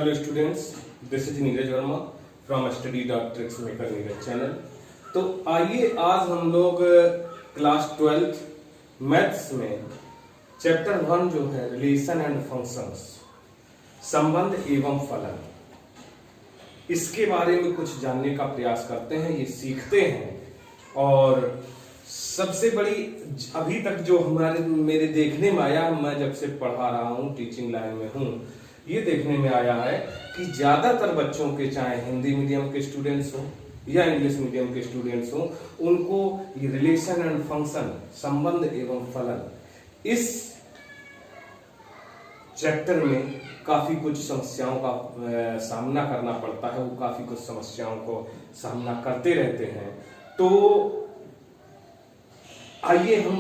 Hello students, this is Neeraj Verma from study.tricksmaker Neeraj channel. तो आइए आज हम लोग क्लास 12th मैथ्स में चैप्टर 1 जो है रिलेशन एंड फंक्शंस, संबंध एवं फलन, इसके बारे में कुछ जानने का प्रयास करते हैं, ये सीखते हैं। और सबसे बड़ी अभी तक जो मेरे देखने में आया, मैं जब से पढ़ा रहा हूँ, टीचिंग लाइन में हूँ, ये देखने में आया है कि ज्यादातर बच्चों के, चाहे हिंदी मीडियम के स्टूडेंट्स हो या इंग्लिश मीडियम के स्टूडेंट्स हो, उनको ये रिलेशन एंड फंक्शन, संबंध एवं फलन, इस चैप्टर में काफी कुछ समस्याओं का सामना करना पड़ता है। वो काफी कुछ समस्याओं को सामना करते रहते हैं। तो आइए हम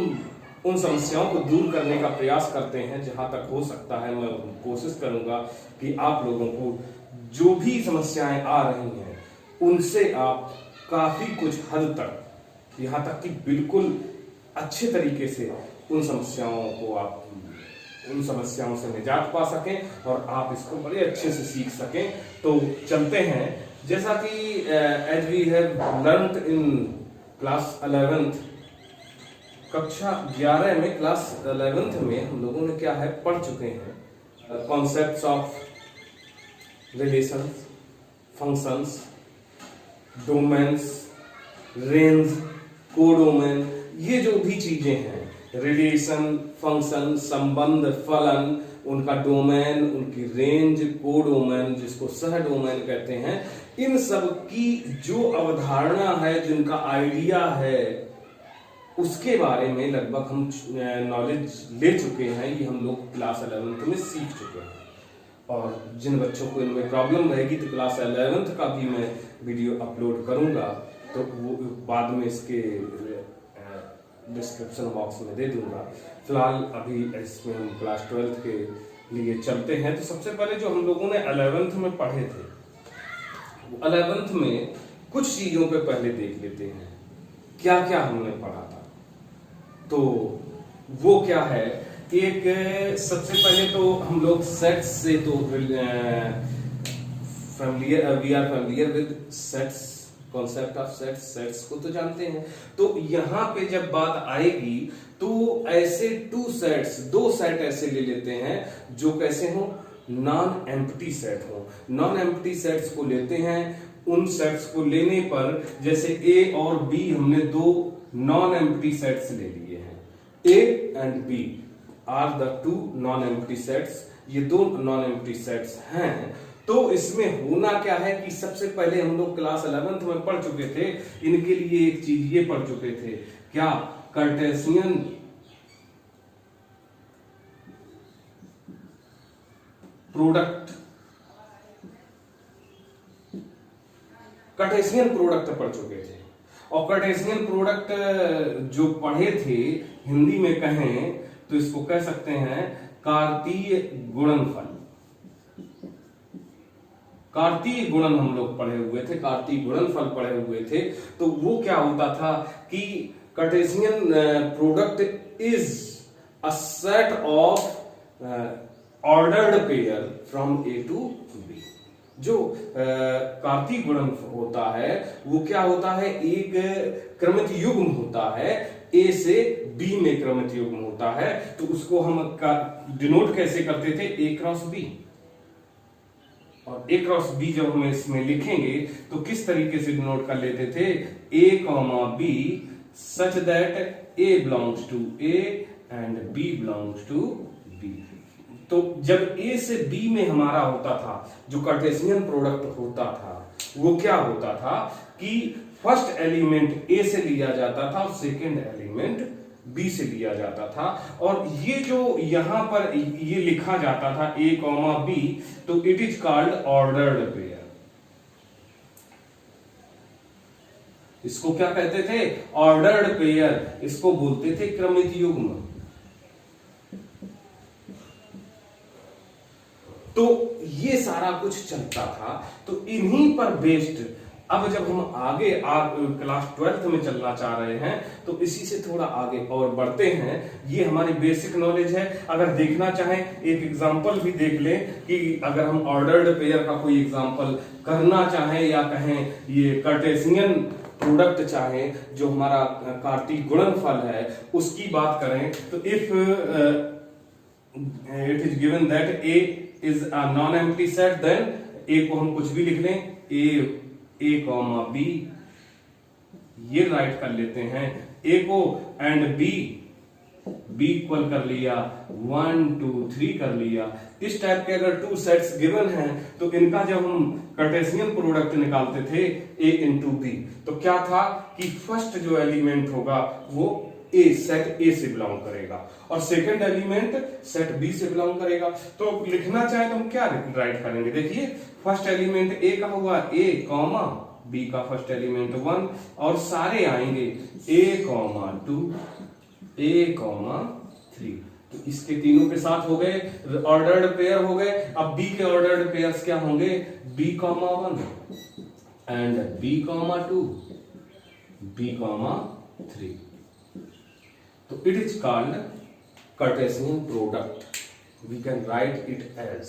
उन समस्याओं को दूर करने का प्रयास करते हैं। जहां तक हो सकता है मैं कोशिश करूंगा कि आप लोगों को जो भी समस्याएं आ रही हैं उनसे आप काफी कुछ हद तक, यहां तक कि बिल्कुल अच्छे तरीके से उन समस्याओं से निजात पा सकें और आप इसको बड़े अच्छे से सीख सकें। तो चलते हैं। जैसा कि as we have learned in class 11th, कक्षा 11 में, क्लास 11th में हम लोगों ने क्या है पढ़ चुके हैं concepts of relations, functions, domains, range, codomain, ये जो भी चीजें हैं, रिलेशन, फंक्शन, संबंध, फलन, उनका डोमेन, उनकी रेंज, कोडोमेन जिसको सह डोमेन कहते हैं, इन सब की जो अवधारणा है, जिनका आइडिया है, उसके बारे में लगभग हम नॉलेज ले चुके हैं। ये हम लोग क्लास 11th में सीख चुके हैं। और जिन बच्चों को इनमें प्रॉब्लम रहेगी तो क्लास 11th का भी मैं वीडियो अपलोड करूंगा, तो वो बाद में इसके डिस्क्रिप्शन बॉक्स में दे दूंगा। फिलहाल अभी इसमें हम क्लास 12th के लिए चलते हैं। तो सबसे पहले जो हम लोगों ने 11th में पढ़े थे, 11th में कुछ चीजों पे पहले देख लेते हैं क्या क्या हमने पढ़ा था। तो वो क्या है, एक सबसे पहले तो हम लोग सेट्स से तो we are familiar with sets, concept of sets, sets को तो जानते हैं। तो यहाँ पे जब बात आएगी तो ऐसे दो सेट ऐसे ले लेते हैं जो कैसे हो, नॉन एम्प्टी सेट हो। नॉन एम्प्टी सेट्स को लेते हैं। उन सेट्स को लेने पर, जैसे ए और बी, हमने दो नॉन एम्प्टी सेट्स ले लिए हैं। A and B are the two non empty sets. ये दो नॉन एम्प्टी सेट्स हैं। तो इसमें होना क्या है कि सबसे पहले हम लोग क्लास 11th में पढ़ चुके थे, इनके लिए एक चीज ये पढ़ चुके थे, क्या, कार्टेशियन प्रोडक्ट, कार्टेशियन प्रोडक्ट पढ़ चुके थे। और कार्टेशियन प्रोडक्ट जो पढ़े थे, हिंदी में कहें तो इसको कह सकते हैं कार्तीय गुणनफल। कार्तीय गुणन हम लोग पढ़े हुए थे, कार्तीय गुणनफल पढ़े हुए थे। तो वो क्या होता था कि Cartesian product is a set of ordered pair from A to B. जो कार्तीय गुणन होता है वो क्या होता है, एक क्रमित युग्म होता है, ए से बी में क्रमित युग्म होता है। तो उसको हम डिनोट कैसे करते थे, ए क्रॉस बी। और ए क्रॉस बी जब हम इसमें लिखेंगे तो किस तरीके से डिनोट कर लेते थे, A comma B such that A belongs to A and B belongs to B. तो जब ए से बी में हमारा होता था, जो कार्टेशियन प्रोडक्ट होता था, वो क्या होता था कि फर्स्ट एलिमेंट ए से लिया जाता था और सेकेंड एलिमेंट बी से लिया जाता था। और ये जो यहां पर ये लिखा जाता था ए कॉमा बी, तो it is called ordered pair. इसको क्या कहते थे, ऑर्डर्ड पेयर। इसको बोलते थे क्रमित युग्म। तो ये सारा कुछ चलता था। तो इन्हीं पर बेस्ड अब जब हम आगे क्लास 12th में चलना चाह रहे हैं तो इसी से थोड़ा आगे और बढ़ते हैं। ये हमारी बेसिक नॉलेज है। अगर देखना चाहें एक एग्जांपल भी देख लें कि अगर हम ऑर्डर्ड पेयर का कोई एग्जांपल करना चाहें या कहें ये कार्टेशियन प्रोडक्ट चाहे जो हमारा कार्तीय गुणनफल है उसकी बात करें तो if it is given that A is a non empty set, then A को हम कुछ भी लिख लें, ए कॉमा बी, ये राइट कर लेते हैं। ए को एंड बी इक्वल कर लिया, 1 2 3 कर लिया। इस टाइप के अगर टू सेट्स गिवन हैं तो इनका जब हम कार्टेशियन प्रोडक्ट निकालते थे ए इंटू बी, तो क्या था कि फर्स्ट जो एलिमेंट होगा वो ए, सेट ए से बिलोंग करेगा और सेकंड एलिमेंट सेट बी से बिलोंग करेगा। तो लिखना चाहे तो हम क्या राइट करेंगे, देखिए फर्स्ट एलिमेंट ए का हुआ ए कॉमा बी का फर्स्ट एलिमेंट 1 और सारे आएंगे ए कॉमा 2 ए कॉमा 3। तो इसके तीनों के साथ हो गए ऑर्डर्ड पेयर हो गए। अब बी के ऑर्डर्ड पेयर्स क्या होंगे, B comma 1 and B comma 2 B comma 3। तो it is called Cartesian product, we can write it as,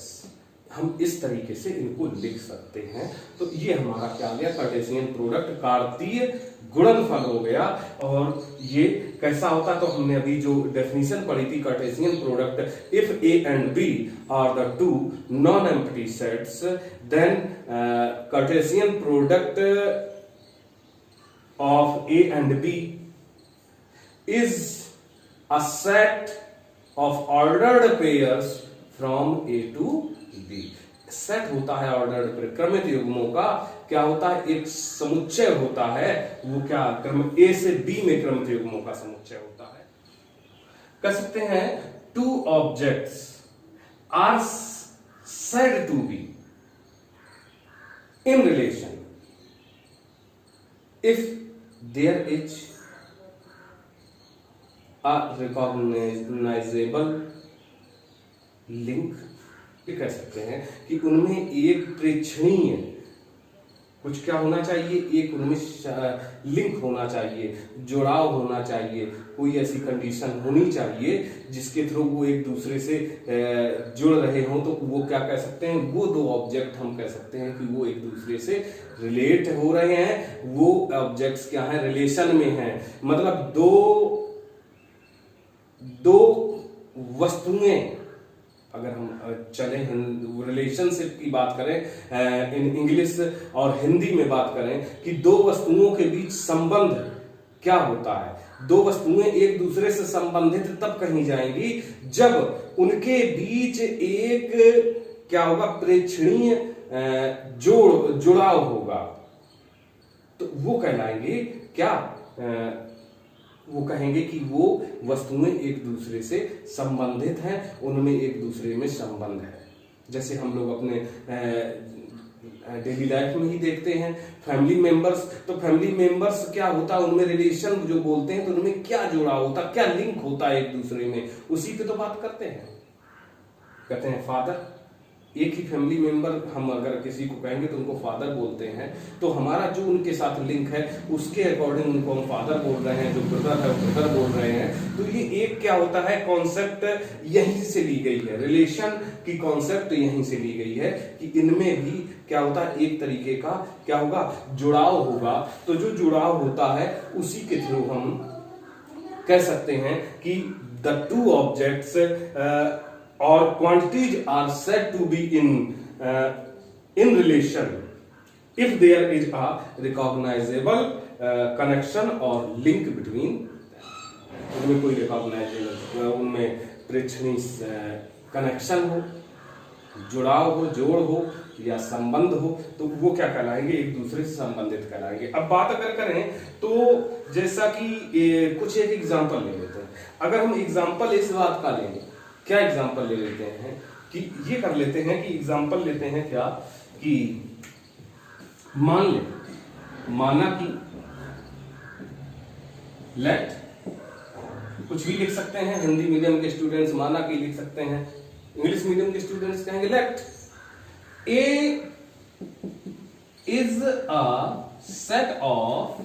हम इस तरीके से इनको लिख सकते हैं। तो ये हमारा क्या गया, कार्टेशियन प्रोडक्ट, कार्तीय गुणनफल हो गया। और ये कैसा होता, तो हमने अभी जो डेफिनेशन पढ़ी थी Cartesian product, if A and B are the two non empty sets then Cartesian product of A and B is a set of ordered pairs from A to B। Set होता है ordered pair, क्रमित युग्मों का क्या होता है, एक समुच्चय होता है। वो क्या, क्रम A से B में क्रमित युग्मों का समुच्चय होता है। कह सकते हैं two objects are said to be in relation if there is recognisable link, ये कह सकते हैं कि उनमें एक प्रेक्षणीय कुछ क्या होना चाहिए, एक उनमें लिंक होना चाहिए, जुड़ाव होना चाहिए, कोई ऐसी कंडीशन होनी चाहिए जिसके थ्रू वो एक दूसरे से जुड़ रहे हों। तो वो क्या कह सकते हैं, वो दो ऑब्जेक्ट हम कह सकते हैं कि वो एक दूसरे से रिलेट हो रहे हैं। वो ऑब्जेक्ट्स क्या हैं, रिलेशन में हैं, मतलब दो वस्तुएं, अगर हम चले रिलेशनशिप की बात करें इन इंग्लिश और हिंदी में बात करें कि दो वस्तुओं के बीच संबंध क्या होता है। दो वस्तुएं एक दूसरे से संबंधित तब कही जाएंगी जब उनके बीच एक क्या होगा, प्रेक्षणीय जुड़ाव होगा। तो वो कहलाएंगे क्या, वो कहेंगे कि वो वस्तुएं एक दूसरे से संबंधित हैं, उनमें एक दूसरे में संबंध है। जैसे हम लोग अपने डेली लाइफ में ही देखते हैं फैमिली मेंबर्स, तो फैमिली मेंबर्स क्या होता है, उनमें रिलेशन जो बोलते हैं तो उनमें क्या जुड़ाव होता, क्या लिंक होता है एक दूसरे में, उसी पे तो बात करते हैं। कहते हैं फादर, एक ही फैमिली मेंबर हम अगर किसी को कहेंगे तो उनको फादर बोलते हैं, तो हमारा जो उनके साथ लिंक है उसके अकॉर्डिंग उनको हम फादर बोल रहे हैं, जो ब्रदर है ब्रदर बोल रहे हैं। तो ये एक क्या होता है, कॉन्सेप्ट यहीं से ली गई है, रिलेशन की कॉन्सेप्ट यहीं से ली गई है कि इनमें भी क्या होता है, एक तरीके का क्या होगा, जुड़ाव होगा। तो जो जुड़ाव होता है उसी के थ्रू हम कह सकते हैं कि the two objects or quantities are said to be in relation if there is a recognizable connection or link between them। उनमें कोई रिकॉग्नाइजेबल, उनमें प्रेक्षणीय कनेक्शन हो, जुड़ाव हो, जोड़ हो या संबंध हो, तो वो क्या कहलाएंगे, एक दूसरे से संबंधित कहलाएंगे। अब बात अगर करें तो जैसा कि कुछ एक एग्जांपल ले लेते हैं। अगर हम एग्जांपल इस बात का लेंगे, क्या एग्जाम्पल ले लेते हैं कि ये कर लेते हैं कि एग्जाम्पल लेते हैं क्या कि मान ले, माना कि लेट, कुछ भी लिख सकते हैं, हिंदी मीडियम के स्टूडेंट्स माना कि लिख सकते हैं, इंग्लिश मीडियम के स्टूडेंट्स कहेंगे let A is a set of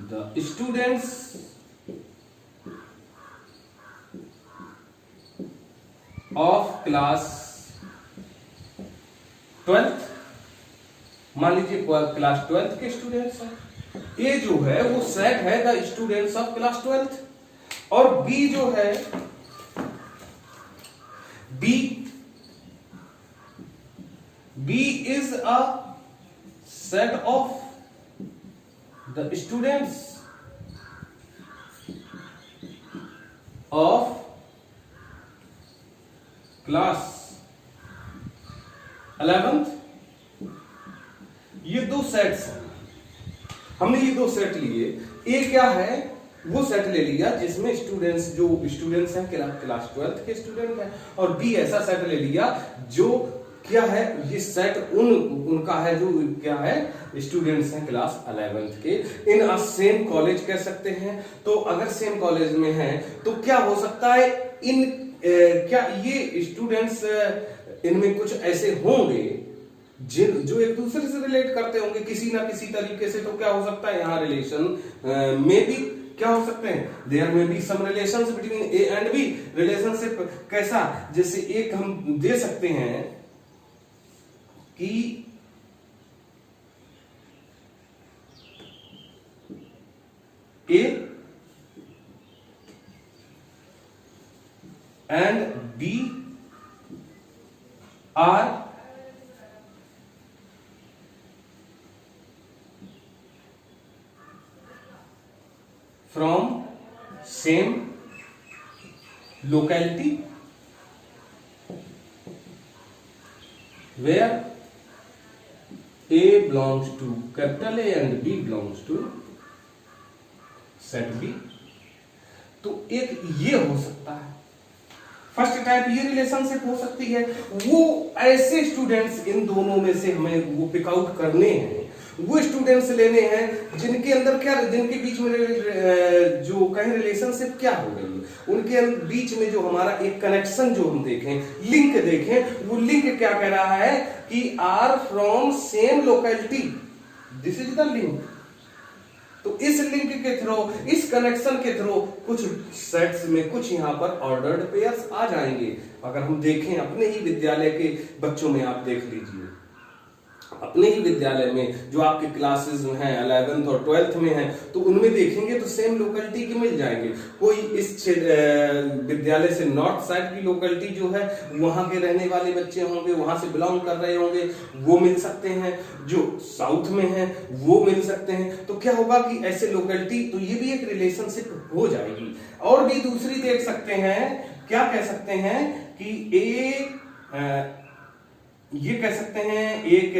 the students of class 12th, मान लीजिए क्लास 12th के स्टूडेंट्स हैं, ए जो है वो सेट है the students of class 12th, और बी जो है B is a set of the students of class 11th। ये दो सेट्स हैं, हमने ये दो सेट लिए। ए क्या है, वो सेट ले लिया जिसमें स्टूडेंट्स हैं क्लास 12th के स्टूडेंट हैं, और बी ऐसा सेट ले लिया जो क्या है, ये सेट उनका है जो क्या है, स्टूडेंट्स हैं क्लास 11th के इन अ सेम कॉलेज कह सकते हैं। तो अगर सेम कॉलेज में हैं तो क्या हो सकता है, क्या ये स्टूडेंट्स इनमें कुछ ऐसे होंगे जो एक दूसरे से रिलेट करते होंगे किसी ना किसी तरीके से। तो क्या हो सकता है, यहाँ रिलेशन में भी क्या हो सकते हैं, there may be some relations between A and B. Relationship कैसा, जैसे एक हम दे सकते हैं कि A and B are from same locality where A belongs to capital A and B belongs to set B। तो एक ये हो सकता है फर्स्ट टाइप, ये रिलेशनशिप हो सकती है। वो ऐसे स्टूडेंट्स इन दोनों में से हमें वो पिक आउट करने हैं, वो स्टूडेंट्स लेने हैं जिनके अंदर क्या, जिनके बीच में जो कहीं रिलेशनशिप क्या हो रही है, उनके बीच में जो हमारा एक कनेक्शन जो हम देखें, लिंक देखें, वो लिंक क्या कह रहा है कि are from same locality, this is the link. तो इस लिंक के थ्रू, इस कनेक्शन के थ्रू कुछ सेट्स में कुछ यहां पर ऑर्डर्ड पेयर्स आ जाएंगे। अगर हम देखें अपने ही विद्यालय के बच्चों में, आप देख लीजिए अपने ही विद्यालय में जो आपके क्लासेस हैं 11th और 12th में हैं, तो उनमें देखेंगे तो सेम लोकेलिटी के मिल जाएंगे। कोई इस विद्यालय से नॉर्थ साइड की लोकेलिटी जो है वहां के रहने वाले बच्चे होंगे, वहां से बिलोंग कर रहे होंगे, वो मिल सकते हैं। जो साउथ में है वो मिल सकते हैं। तो क्या होगा कि ऐसे लोकेलिटी, तो ये भी एक रिलेशनशिप हो जाएगी। और भी दूसरी देख सकते हैं, क्या कह सकते हैं कि ये कह सकते हैं एक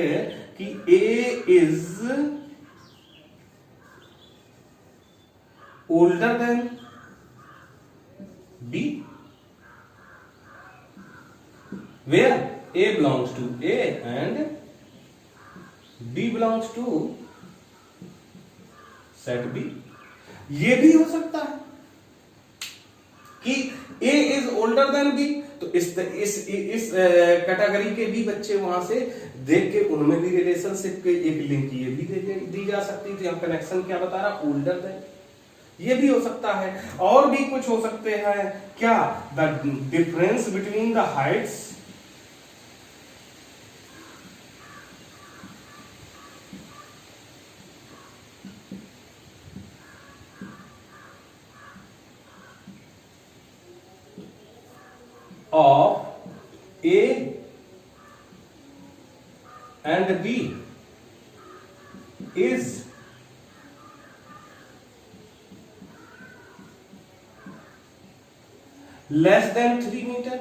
कि A is older than B, where A belongs to A and B belongs to set B। ये भी हो सकता है कि A is older than B, तो इस कैटेगरी के भी बच्चे वहां से देख के उनमें भी रिलेशनशिप के एक लिंक ये भी दी जा सकती थी। कनेक्शन क्या बता रहा, ओल्डर देन, ये भी हो सकता है। और भी कुछ हो सकते हैं, क्या, the difference between the heights of A and B is less than 3 metre.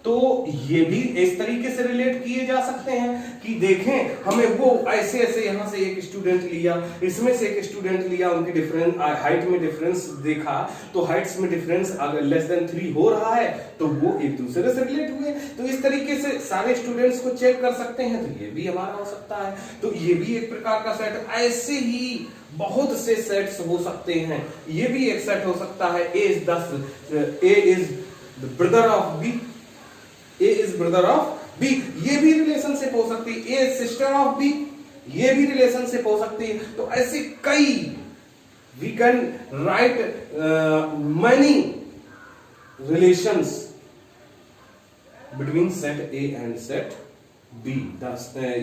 तो ये भी इस तरीके से रिलेट किए जा सकते हैं कि देखें हमें वो ऐसे ऐसे यहां से एक स्टूडेंट लिया, इसमें से एक स्टूडेंट लिया, उनकी डिफरेंस हाइट में डिफरेंस देखा, तो हाइट्स में डिफरेंस अगर लेस देन 3 हो रहा है तो वो एक दूसरे से रिलेट हुए। तो इस तरीके से सारे स्टूडेंट्स को चेक कर सकते हैं। तो ये भी हमारा हो सकता है। तो ये भी एक प्रकार का सेट। ऐसे ही बहुत से सेट्स हो सकते हैं। ये भी एक सेट हो सकता है। A is brother of B, A is brother of B, ये भी रिलेशनशिप हो सकती है, ए सिस्टर ऑफ बी, ये भी रिलेशनशिप हो सकती है। तो ऐसे कई we can write many relations between set A and set B।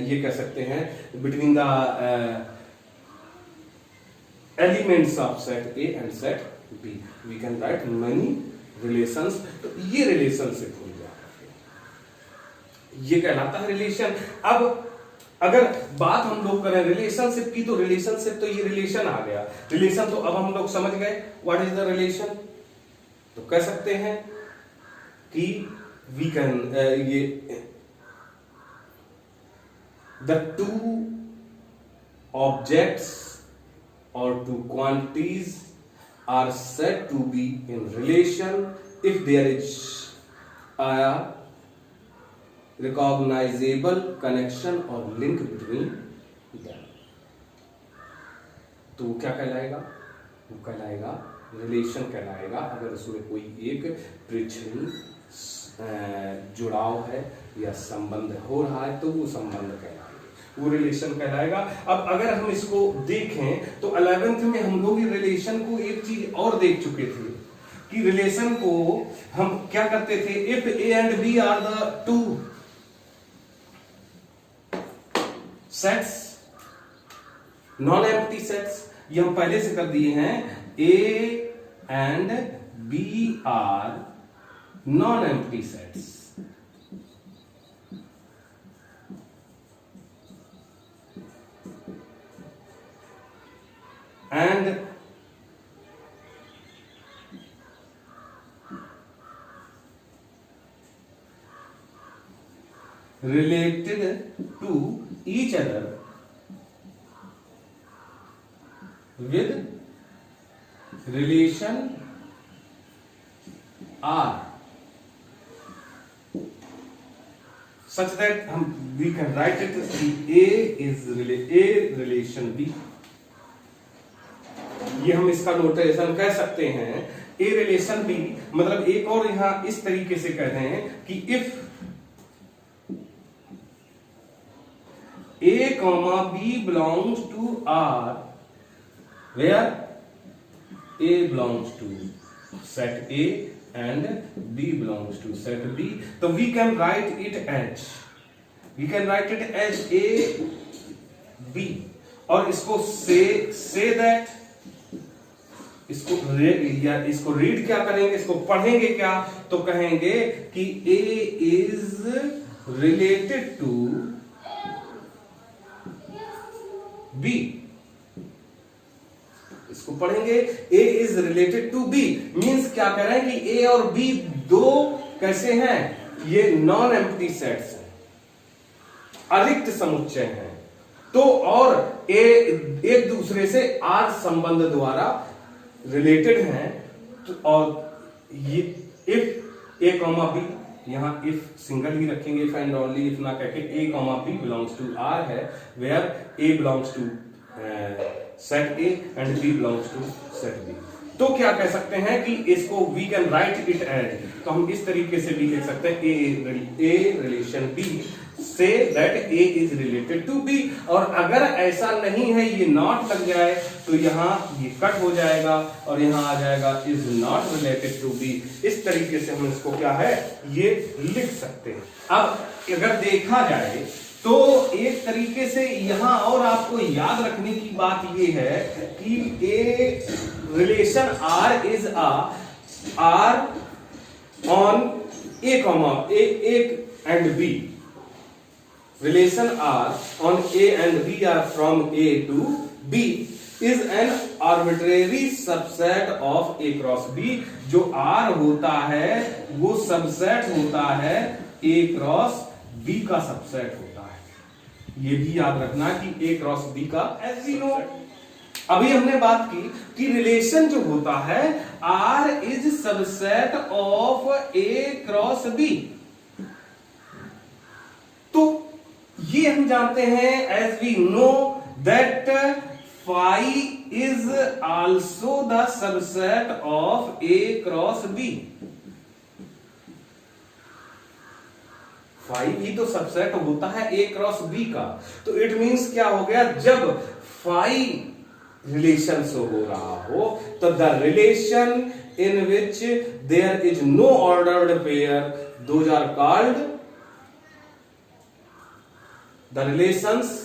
ये कह सकते हैं between the elements of set A and set B we can write many relations। तो ये रिलेशनशिप हो गया, ये कहलाता है रिलेशन। अब अगर बात हम लोग करें रिलेशनशिप की, तो रिलेशनशिप तो ये रिलेशन आ गया, रिलेशन तो अब हम लोग समझ गए व्हाट इज द रिलेशन। तो कह सकते हैं कि वी कैन ये the two objects or two quantities are said to be in relation if there is a recognizable connection or link between them। तो वो क्या कहलाएगा, वो कहलाएगा रिलेशन कहलाएगा अगर उसमें कोई एक पृच्छनी जुड़ाव है या संबंध हो रहा है तो वो संबंध कहलाएगा, वो रिलेशन कहलाएगा। अब अगर हम इसको देखें तो 11th में हम लोग रिलेशन को एक चीज और देख चुके थे कि रिलेशन को हम क्या करते थे, if A and B are the two sets non empty sets, ये हम पहले से कर दिए हैं, A and B are non empty sets and related to each other with relation R such that we can write it A is A relation B। ये हम इसका नोटेशन कह सकते हैं ए रिलेशन बी, मतलब एक और यहां इस तरीके से कहते हैं कि if A comma B belongs to R where A belongs to set A and B belongs to set B, तो we can write it as A B. और इसको से दैट इसको रीड क्या करेंगे, इसको पढ़ेंगे क्या, तो कहेंगे कि A is related to B। इसको पढ़ेंगे A is related to B means क्या कह रहे हैं कि A और B दो कैसे हैं, ये नॉन एम्प्टी सेट्स हैं, अरिक्त समुच्चय हैं। तो और A एक दूसरे से R संबंध द्वारा रिलेटेड हैं। तो और ये इफ ए कॉमा बी, यहां इफ सिंगल ही रखेंगे, इफ एंड ओनली इफ ना कह के, A comma B belongs to R है where A belongs to set A and B belongs to set B. तो क्या कह सकते हैं कि इसको we can write it as, तो हम इस तरीके से भी लिख सकते हैं ए रिलेशन बी से that A is related to B. और अगर ऐसा नहीं है, ये नॉट लग जाए, तो यहां ये कट हो जाएगा और यहां आ जाएगा is not related to B. इस तरीके से हम इसको क्या है ये लिख सकते हैं। अब अगर देखा जाए तो एक तरीके से यहां और आपको याद रखने की बात यह है कि A relation R is R on A comma A and B. Relation R on A and B are from A to B is an arbitrary subset of A cross B। जो R होता है वो subset होता है A cross B का subset होता है। ये भी याद रखना कि A क्रॉस B का, as we know अभी हमने बात की कि रिलेशन जो होता है R is subset of A cross B। तो ये हम जानते हैं as we know that phi is also the subset of A cross B. Phi ही तो सबसेट होता है ए क्रॉस बी का। तो इट मींस क्या हो गया, जब फाइव रिलेशन से हो रहा हो तो the relation in which there is no ordered pair, those are called the relations,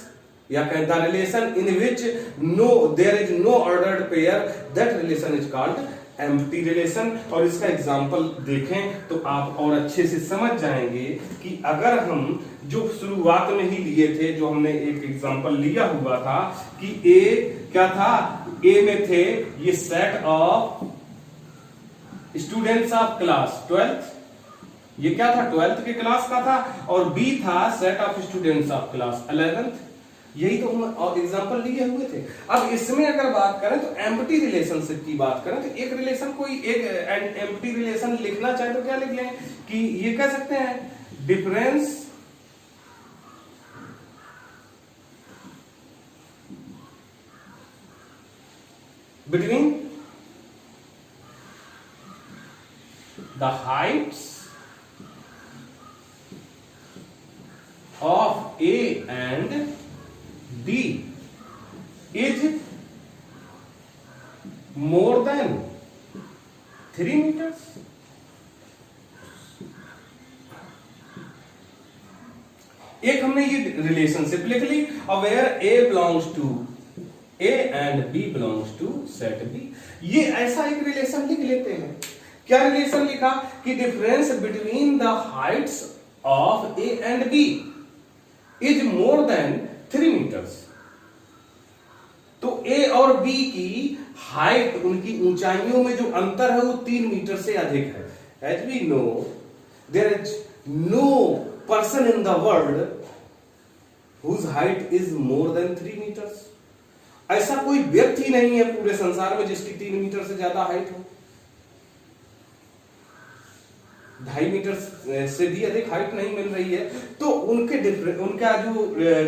या कहें the relation in which no there is no ordered pair, that relation is called empty relation. और इसका example देखें तो आप और अच्छे से समझ जाएंगे कि अगर हम जो शुरुआत में ही लिए थे, जो हमने एक एग्जांपल लिया हुआ था कि ए क्या था, ए में थे ये set of students of class 12th, ये क्या था 12th के क्लास का था, और बी था set of students of class 11th, यही तो हम एग्जांपल लिए हुए थे। अब इसमें अगर बात करें तो एम्प्टी रिलेशनशिप की बात करें तो एक रिलेशन, कोई एक एम्प्टी रिलेशन लिखना चाहे तो क्या लिख लें कि ये कह सकते हैं difference between the heights of A and B is more than 3 meters. एक हमने ये रिलेशनशिप लिख ली, और where A belongs to A and B belongs to set B, ये ऐसा एक रिलेशन लिख लेते हैं। क्या रिलेशन लिखा कि difference between the heights of A and B is more than 3 metres. तो ए और बी की हाइट, उनकी ऊंचाइयों में जो अंतर है वो 3 मीटर से अधिक है। As we know there is no person in the world whose height is more than 3 metres. ऐसा कोई व्यक्ति नहीं है पूरे संसार में जिसकी 3 मीटर से ज्यादा हाइट हो। 2.5 मीटर से भी अधिक हाइट नहीं मिल रही है, तो उनका जो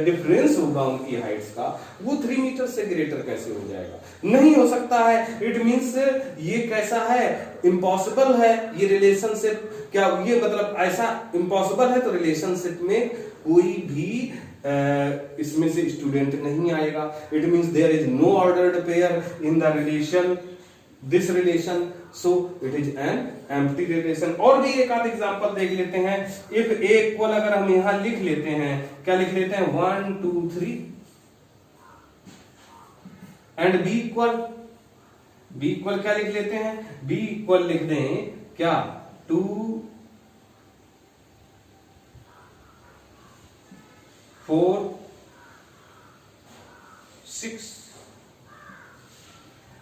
डिफरेंस होगा उनकी हाइट्स का, वो 3 मीटर से ग्रेटर कैसे हो जाएगा? नहीं हो सकता है। इट मींस ये कैसा है, इम्पॉसिबल है ये रिलेशनशिप। क्या ये मतलब ऐसा इम्पॉसिबल है? तो रिलेशनशिप में कोई भी इसमें से स्टूडेंट नहीं आएगा। It means there is no ordered pair in the relation, this relation, so it is an empty relation. और भी एक आध एग्जांपल देख लेते हैं। इफ ए इक्वल, अगर हम यहां लिख लेते हैं, क्या लिख लेते हैं 1 2 3, एंड बी इक्वल क्या लिख लेते हैं? बी इक्वल लिख दें क्या 2 4 6,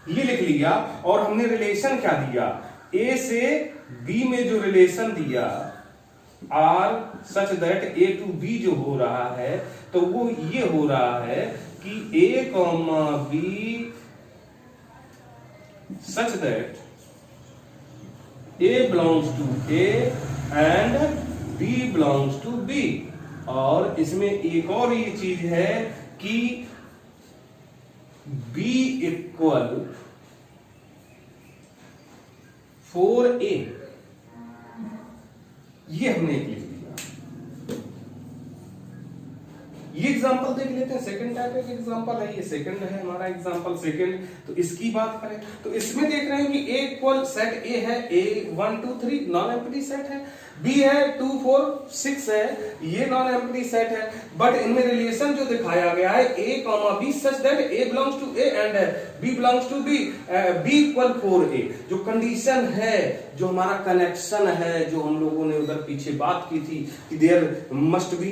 ये लिख लिया। और हमने रिलेशन क्या दिया, ए से बी में जो रिलेशन दिया are such that A to B जो हो रहा है, तो वो ये हो रहा है कि A comma B such that A belongs to A and B belongs to B. और इसमें एक और ये चीज है कि B इक्वल 4A, ये हमने एक लिख लिया। ये एग्जांपल देख लेते हैं। सेकंड टाइप का एग्जांपल है, ये सेकंड है हमारा एग्जांपल सेकंड। तो इसकी बात करें तो इसमें देख रहे हैं कि A इक्वल सेट A है, A 1 2 3 नॉन एम्प्टी सेट है, B है 2 4 6 है, ये नॉन एम्प्टी सेट है। बट इनमें रिलेशन जो दिखाया गया है A comma B such that A belongs to A and B belongs to B, B equal 4A। जो कंडीशन है, जो हमारा कनेक्शन है, जो हम लोगों ने उधर पीछे बात की थी कि there must be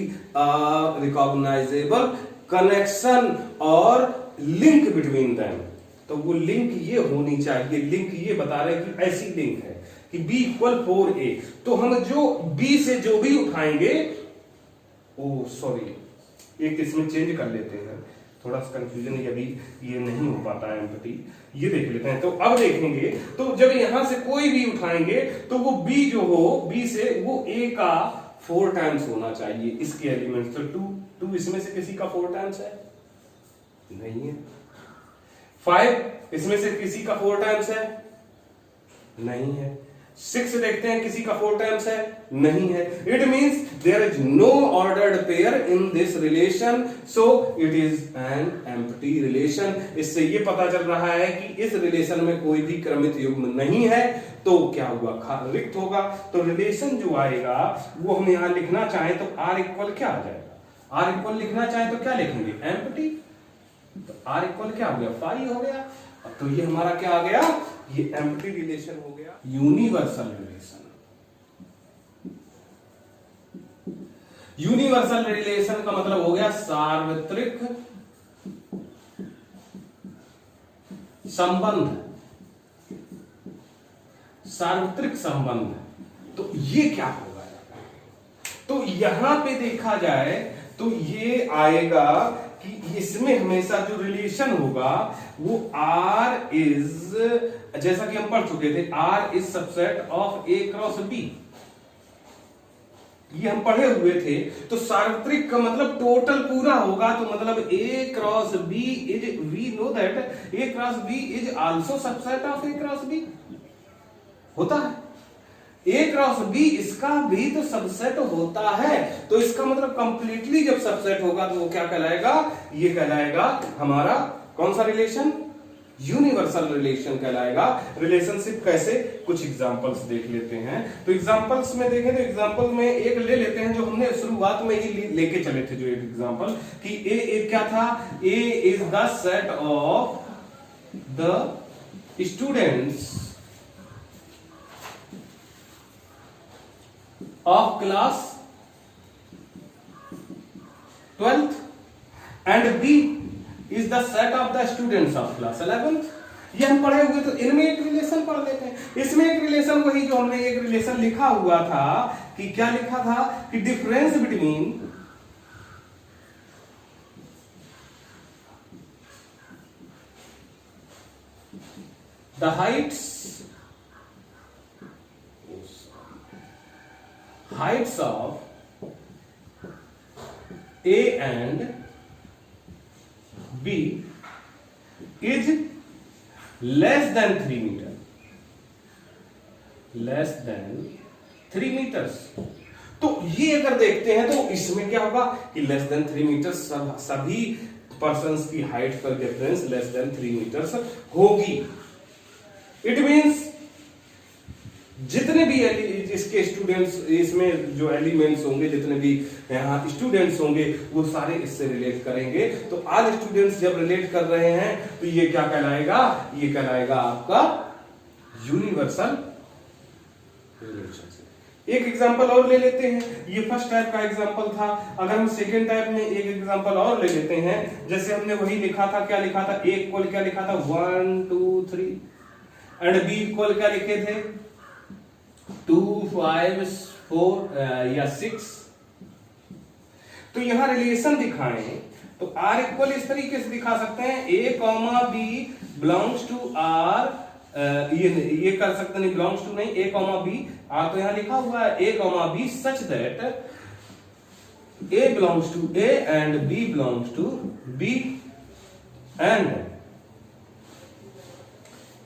recognisable connection और लिंक बिटवीन देम, तो वो लिंक ये होनी चाहिए। लिंक ये बता रहे हैं कि ऐसी लिंक है कि B इक्वल 4A। तो हम जो B से जो भी उठाएंगे, ओ सॉरी, एक इसमें चेंज कर लेते हैं, थोड़ा सा कंफ्यूजन है, अभी ये नहीं हो पाता है एम्प्टी, ये देख लेते हैं। तो अब देखेंगे तो जब यहां से कोई भी उठाएंगे तो वो B जो हो, B से वो A का 4 टाइम्स होना चाहिए इसके एलिमेंट्स। तो 2 इसमें से किसी का 4 टाइम्स है? नहीं है। 5 इसमें से किसी का 4 टाइम्स है? नहीं है। 6 देखते हैं किसी का 4 टाइम्स है, नहीं है। It means there is no ordered pair in this relation, so it is an empty relation. इससे ये पता चल रहा है कि इस रिलेशन में कोई भी क्रमित युग्म नहीं है, तो क्या हुआ, रिक्त होगा। तो रिलेशन जो आएगा वो हम यहां लिखना चाहें तो आर इक्वल क्या आ जाएगा, आर इक्वल लिखना चाहें तो क्या लिखेंगे, एम्प्टी। तो आर इक्वल क्या हो गया, 5 हो गया। तो ये हमारा क्या आ गया, ये एम्प्टी रिलेशन हो गया। यूनिवर्सल रिलेशन, यूनिवर्सल रिलेशन का मतलब हो गया सार्वत्रिक संबंध, सार्वत्रिक संबंध। तो ये क्या होगा, तो यहां पे देखा जाए तो ये आएगा कि इसमें हमेशा जो रिलेशन होगा वो R इज, जैसा कि हम पढ़ चुके थे, R is subset of A cross B, ये हम पढ़े हुए थे। तो सार्वत्रिक का मतलब टोटल पूरा होगा, तो मतलब A cross B is, we know that A cross B is also subset of A cross B, होता है। A क्रॉस B इसका भी तो सबसेट होता है, तो इसका मतलब कंप्लीटली जब सबसेट होगा तो वो क्या कहलाएगा, ये कहलाएगा हमारा कौन सा रिलेशन, यूनिवर्सल रिलेशन कहलाएगा। रिलेशनशिप कैसे, कुछ एग्जांपल्स देख लेते हैं। तो एग्जांपल्स में देखें तो एग्जांपल में एक ले लेते हैं जो हमने शुरुआत में ही लेके चले थे, जो एक एग्जांपल कि ए क्या था, A is the set of the students of class 12th and B is the set of the students of class 11th। ये हम पढ़े हुए, तो इनमें एक रिलेशन पढ़ लेते हैं। इसमें एक रिलेशन वही जो हमने एक रिलेशन लिखा हुआ था कि क्या लिखा था कि difference between the heights of A and B is less than 3 meter, less than 3 meters। तो ये अगर देखते हैं तो इसमें क्या होगा कि लेस देन 3 मीटर, सभी पर्सन्स की हाइट पर डिफरेंस लेस देन 3 मीटर्स होगी। इट मींस जितने भी इसके स्टूडेंट्स, इसमें जो एलिमेंट्स होंगे, जितने भी यहाँ स्टूडेंट्स होंगे वो सारे इससे रिलेट करेंगे। तो आज स्टूडेंट्स जब रिलेट कर रहे हैं तो ये क्या कहलाएगा, ये कहलाएगा आपका यूनिवर्सल रिलेशनशिप। एक एग्जांपल और ले लेते हैं, ये फर्स्ट टाइप का एग्जांपल था। अगर हम सेकेंड टाइप में एक एग्जांपल और ले लेते हैं, जैसे हमने वही लिखा था, क्या लिखा था, A इक्वल क्या लिखा था 1 2 3 एंड B इक्वल क्या लिखे थे 2 5 4 या 6। तो यहां रिलेशन दिखाएं तो R इक्वल इस तरीके से दिखा सकते हैं, A comma B belongs to R, ये कर सकते नहीं, बिलोंग्स टू नहीं, A कॉमा B, R तो यहां लिखा हुआ है A comma B such that A belongs to A and B belongs to B, and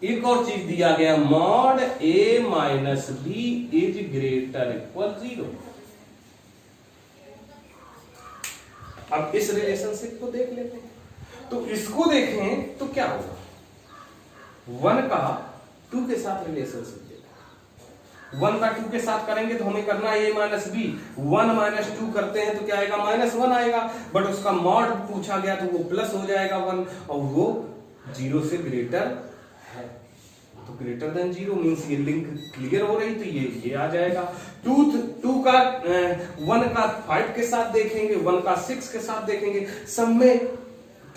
एक और चीज दिया गया, mod A minus B is greater equal 0। अब इस रिलेशनशिप को देख लेते हैं। तो इसको देखें तो क्या होगा, 1 का 2 के साथ रिलेशनशिप देगा, 1 का 2 के साथ करेंगे तो हमें करना है A माइनस B, 1 माइनस 2 करते हैं तो क्या आएगा -1 आएगा, बट उसका मॉड पूछा गया तो वो प्लस हो जाएगा 1 और वो 0 से ग्रेटर है। तो ग्रेटर देन 0 मींस ये लिंक क्लियर हो रही, तो ये आ जाएगा। 2 का 1 का 5 के साथ देखेंगे, 1 का 6 के साथ देखेंगे, सब में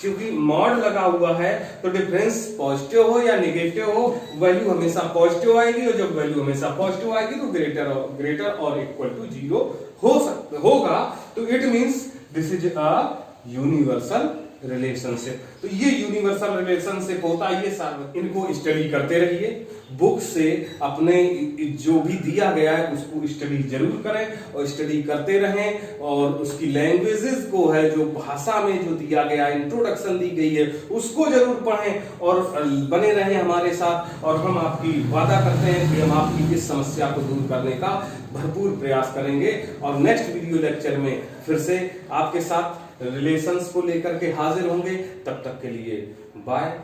क्योंकि मॉड लगा हुआ है तो डिफरेंस पॉजिटिव हो या नेगेटिव हो, वैल्यू हमेशा पॉजिटिव आएगी, और जब वैल्यू हमेशा पॉजिटिव आएगी तो ग्रेटर और इक्वल टू 0 होगा। तो it means this is a universal relationship. तो ये यूनिवर्सल रिलेशनशिप होता है, ये इनको स्टडी करते रहिए, बुक से अपने जो भी दिया गया है उसको स्टडी जरूर करें और स्टडी करते रहें, और उसकी लैंग्वेजेस को है जो भाषा में जो दिया गया इंट्रोडक्शन दी गई है उसको जरूर पढ़ें और बने रहें हमारे साथ। और हम आपकी वादा करते हैं कि हम आपकी इस समस्या को दूर करने का भरपूर प्रयास करेंगे, और नेक्स्ट वीडियो लेक्चर में फिर से आपके साथ रिलेशंस को लेकर के हाजिर होंगे। तब तक के लिए बाय।